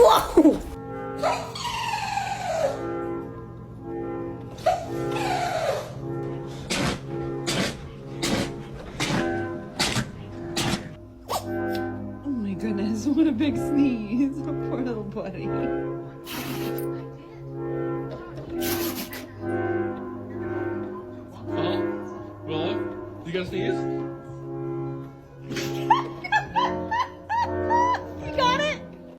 Whoa! Oh my goodness, what a big sneeze. Poor little buddy. Huh? Well, you got to sneeze?